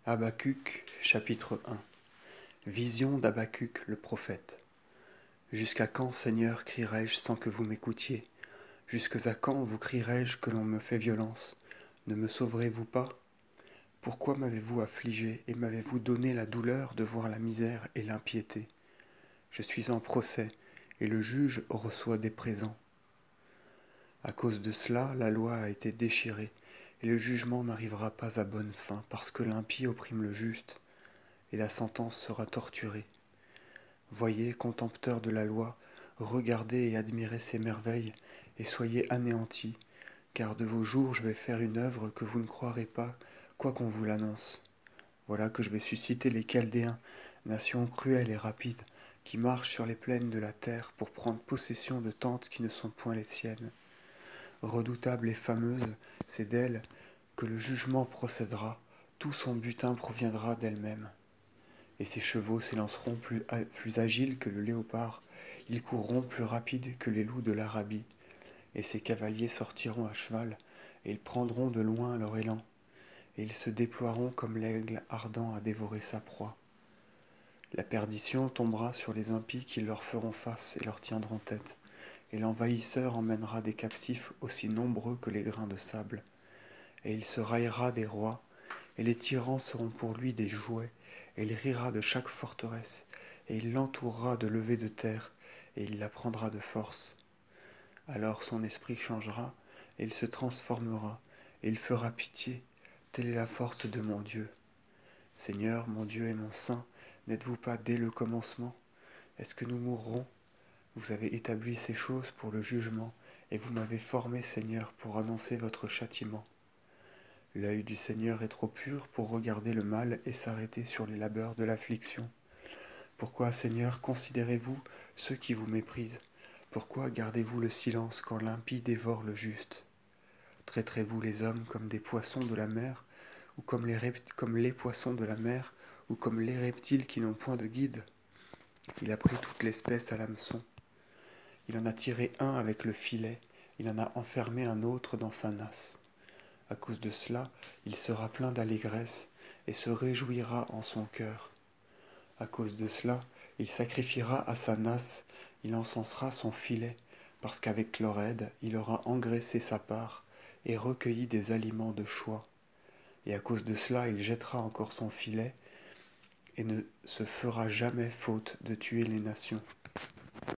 Habacuc, chapitre 1. Vision d'Habacuc le prophète. Jusqu'à quand, Seigneur, crierai-je sans que vous m'écoutiez? Jusqu'à quand vous crierai-je que l'on me fait violence? Ne me sauverez-vous pas? Pourquoi m'avez-vous affligé et m'avez-vous donné la douleur de voir la misère et l'impiété? Je suis en procès, et le juge reçoit des présents. À cause de cela, la loi a été déchirée, et le jugement n'arrivera pas à bonne fin, parce que l'impie opprime le juste, et la sentence sera torturée. Voyez, contempteurs de la loi, regardez et admirez ses merveilles, et soyez anéantis, car de vos jours je vais faire une œuvre que vous ne croirez pas, quoi qu'on vous l'annonce. Voilà que je vais susciter les Chaldéens, nation cruelle et rapide, qui marchent sur les plaines de la terre pour prendre possession de tentes qui ne sont point les siennes. Redoutable et fameuse, c'est d'elle que le jugement procédera, tout son butin proviendra d'elle-même. Et ses chevaux s'élanceront plus agiles que le léopard, ils courront plus rapides que les loups de l'Arabie, et ses cavaliers sortiront à cheval, et ils prendront de loin leur élan, et ils se déploieront comme l'aigle ardent à dévorer sa proie. La perdition tombera sur les impies qui leur feront face et leur tiendront tête, et l'envahisseur emmènera des captifs aussi nombreux que les grains de sable, et il se raillera des rois, et les tyrans seront pour lui des jouets, et il rira de chaque forteresse, et il l'entourera de levées de terre, et il la prendra de force. Alors son esprit changera, et il se transformera, et il fera pitié. Telle est la force de mon Dieu. Seigneur, mon Dieu et mon Saint, n'êtes-vous pas dès le commencement? Est-ce que nous mourrons? Vous avez établi ces choses pour le jugement, et vous m'avez formé, Seigneur, pour annoncer votre châtiment. L'œil du Seigneur est trop pur pour regarder le mal et s'arrêter sur les labeurs de l'affliction. Pourquoi, Seigneur, considérez-vous ceux qui vous méprisent? Pourquoi gardez-vous le silence quand l'impie dévore le juste? Traiterez-vous les hommes comme des poissons de la mer, ou comme les poissons de la mer, ou comme les reptiles qui n'ont point de guide? Il a pris toute l'espèce à l'hameçon. Il en a tiré un avec le filet, il en a enfermé un autre dans sa nasse. À cause de cela, il sera plein d'allégresse et se réjouira en son cœur. À cause de cela, il sacrifiera à sa nasse, il encensera son filet, parce qu'avec leur aide, il aura engraissé sa part et recueilli des aliments de choix. Et à cause de cela, il jettera encore son filet et ne se fera jamais faute de tuer les nations.